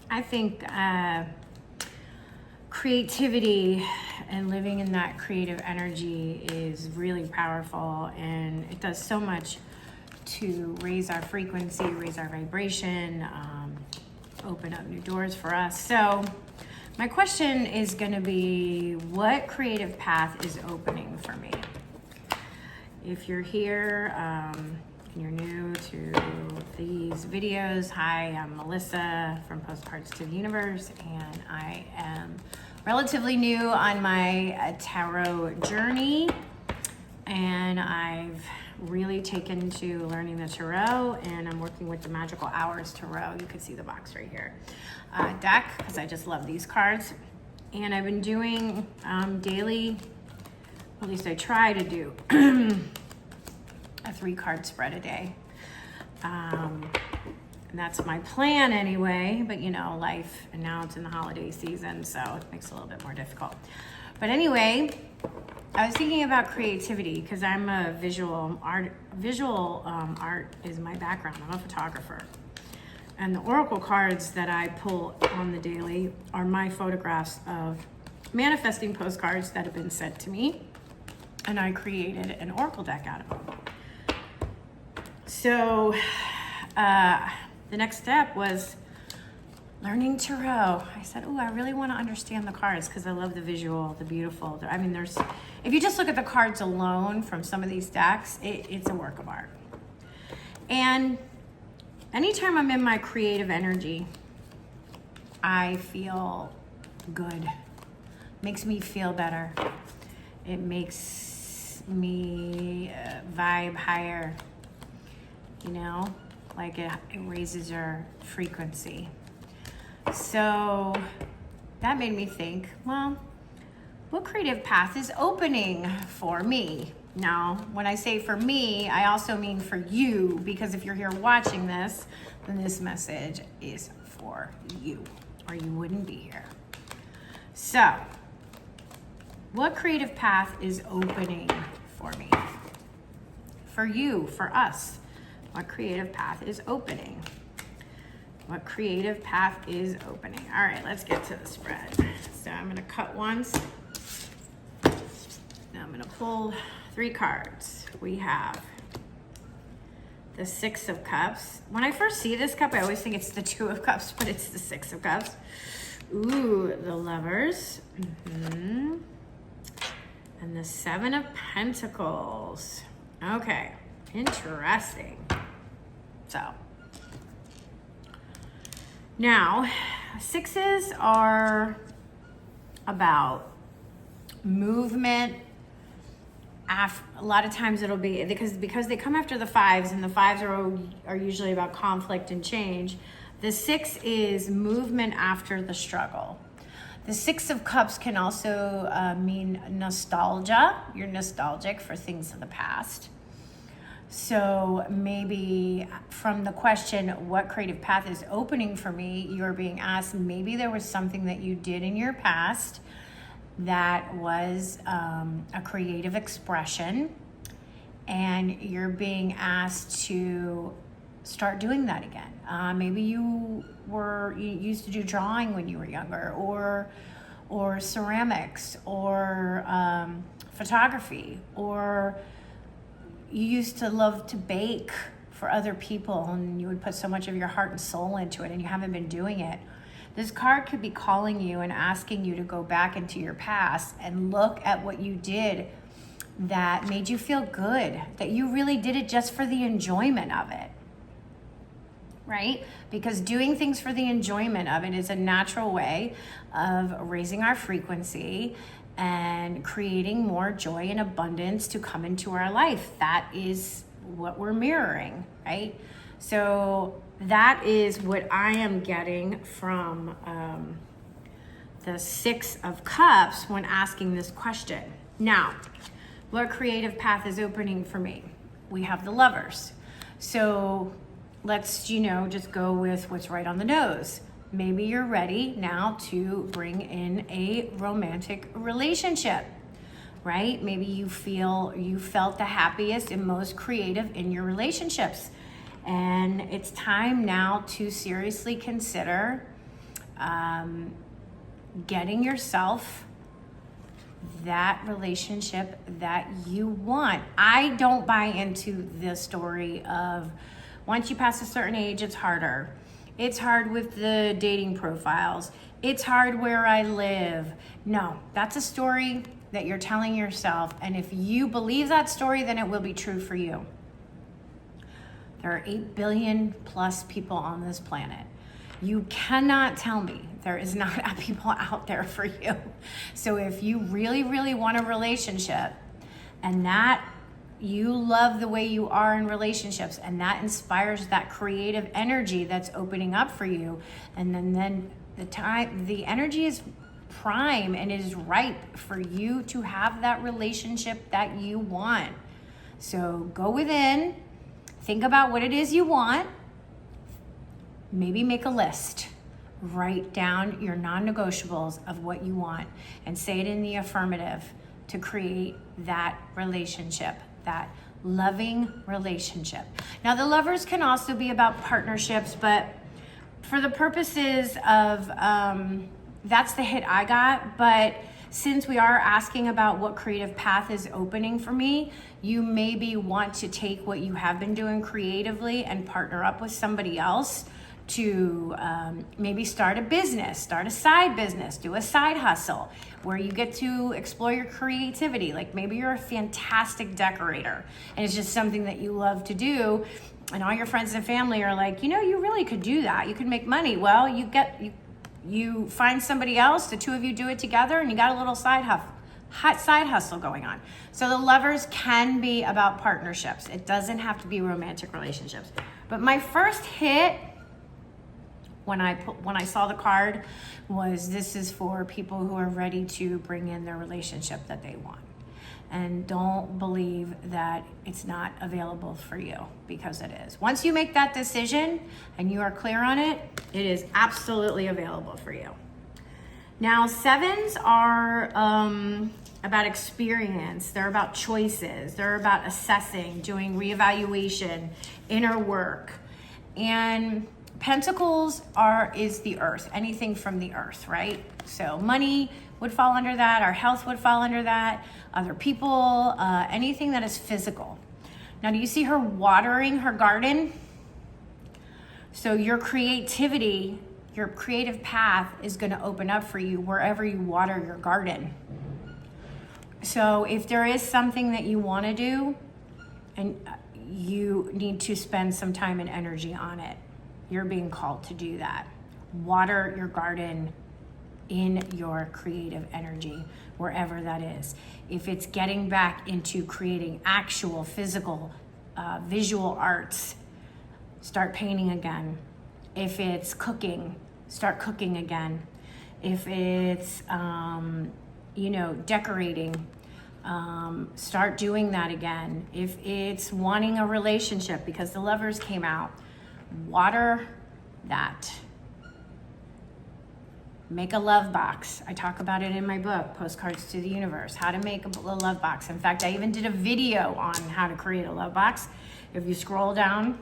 I think creativity and living in that creative energy is really powerful, and it does so much to raise our frequency, raise our vibration, open up new doors for us. So my question is going to be, what creative path is opening for me? If you're here and you're new to these videos, hi, I'm Melissa from Postcards to the Universe, and I am relatively new on my tarot journey, and I've really taken to learning the tarot, and I'm working with the Magical Hours Tarot. You can see the box right here. Deck, because I just love these cards. And I've been doing daily, at least I try to do, a 3-card spread a day. And that's my plan anyway, but you know, life, and now it's in the holiday season, so it makes it a little bit more difficult. But anyway, I was thinking about creativity because I'm a visual art is my background. I'm a photographer. And the oracle cards that I pull on the daily are my photographs of manifesting postcards that have been sent to me. And I created an oracle deck out of them. So the next step was learning tarot. I said, oh, I really want to understand the cards because I love the visual, the beautiful. I mean, if you just look at the cards alone from some of these decks, it's a work of art. And anytime I'm in my creative energy, I feel good. Makes me feel better. It makes me vibe higher, you know, like it raises your frequency. So that made me think, well, what creative path is opening for me? Now, when I say for me, I also mean for you, because if you're here watching this, then this message is for you, or you wouldn't be here. So, what creative path is opening for me? For you, for us, what creative path is opening? What creative path is opening? All right, let's get to the spread. So I'm gonna cut once. Now I'm gonna pull 3 cards. We have the 6 of Cups. When I first see this cup, I always think it's the 2 of Cups, but it's the 6 of Cups. Ooh, the Lovers. And the 7 of Pentacles. Okay, interesting. So, now, 6s are about movement. A lot of times it'll be, because they come after the 5s, and the 5s are usually about conflict and change. The 6 is movement after the struggle. The 6 of Cups can also mean nostalgia. You're nostalgic for things of the past. So maybe from the question, what creative path is opening for me, you're being asked, maybe there was something that you did in your past that was a creative expression, and you're being asked to start doing that again. Maybe you used to do drawing when you were younger, or ceramics, or photography, or you used to love to bake for other people, and you would put so much of your heart and soul into it, and you haven't been doing it. This card could be calling you and asking you to go back into your past and look at what you did that made you feel good, that you really did it just for the enjoyment of it, right? Because doing things for the enjoyment of it is a natural way of raising our frequency and creating more joy and abundance to come into our life. That is what we're mirroring, right? So that is what I am getting from the 6 of Cups when asking this question. Now, what creative path is opening for me? We have the Lovers. So let's, just go with what's right on the nose. Maybe you're ready now to bring in a romantic relationship, right? Maybe you felt the happiest and most creative in your relationships. And it's time now to seriously consider getting yourself that relationship that you want. I don't buy into the story of once you pass a certain age, it's harder. It's hard with the dating profiles. It's hard where I live. No, that's a story that you're telling yourself. And if you believe that story, then it will be true for you. There are 8 billion plus people on this planet. You cannot tell me there is not people out there for you. So if you really, really want a relationship and that you love the way you are in relationships and that inspires that creative energy that's opening up for you, and then the energy is prime and it is ripe for you to have that relationship that you want. So go within, think about what it is you want, maybe make a list, write down your non-negotiables of what you want and say it in the affirmative to create that relationship, that loving relationship. Now the lovers can also be about partnerships, but for the purposes of, that's the hit I got, but since we are asking about what creative path is opening for me, you maybe want to take what you have been doing creatively and partner up with somebody else to maybe start a business, start a side business, do a side hustle where you get to explore your creativity. Like maybe you're a fantastic decorator and it's just something that you love to do, and all your friends and family are like, you know, you really could do that. You could make money. Well, you find somebody else, the two of you do it together, and you got a little side hustle going on. So the lovers can be about partnerships. It doesn't have to be romantic relationships. But my first hit when I saw the card was, this is for people who are ready to bring in their relationship that they want. And don't believe that it's not available for you, because it is. Once you make that decision and you are clear on it, it is absolutely available for you. Now, 7s are about experience. They're about choices. They're about assessing, doing reevaluation, inner work. And Pentacles is the earth, anything from the earth, right? So money would fall under that, our health would fall under that, other people, anything that is physical. Now, do you see her watering her garden? So your creativity, your creative path is going to open up for you wherever you water your garden. So if there is something that you want to do and you need to spend some time and energy on it, you're being called to do that. Water your garden in your creative energy, wherever that is. If it's getting back into creating actual physical visual arts, start painting again. If it's cooking, start cooking again. If it's decorating, start doing that again. If it's wanting a relationship, because the lovers came out, water that. Make a love box. I talk about it in my book, Postcards to the Universe, how to make a love box. In fact, I even did a video on how to create a love box. If you scroll down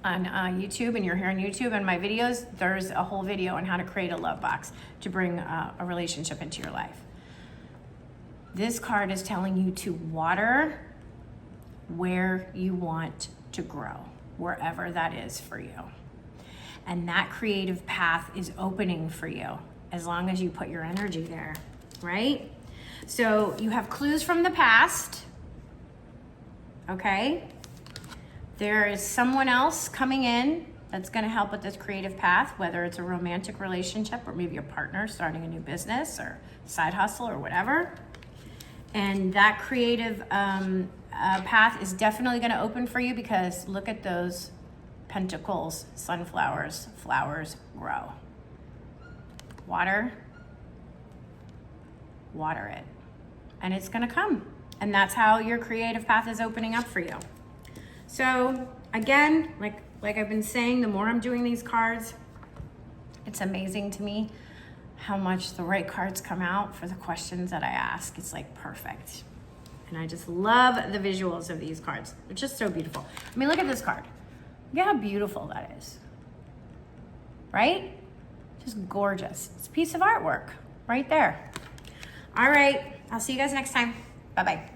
on YouTube, and you're here on YouTube and my videos, there's a whole video on how to create a love box to bring a relationship into your life. This card is telling you to water where you want to grow, wherever that is for you. And that creative path is opening for you as long as you put your energy there, right? So you have clues from the past, okay? There is someone else coming in that's gonna help with this creative path, whether it's a romantic relationship or maybe a partner starting a new business or side hustle or whatever. And that creative path is definitely gonna open for you, because look at those Pentacles, sunflowers, flowers grow. Water it. And it's gonna come. And that's how your creative path is opening up for you. So again, like I've been saying, the more I'm doing these cards, it's amazing to me how much the right cards come out for the questions that I ask. It's like perfect. And I just love the visuals of these cards. They're just so beautiful. I mean, look at this card. Look at how beautiful that is, right? Just gorgeous. It's a piece of artwork right there. All right, I'll see you guys next time. Bye-bye.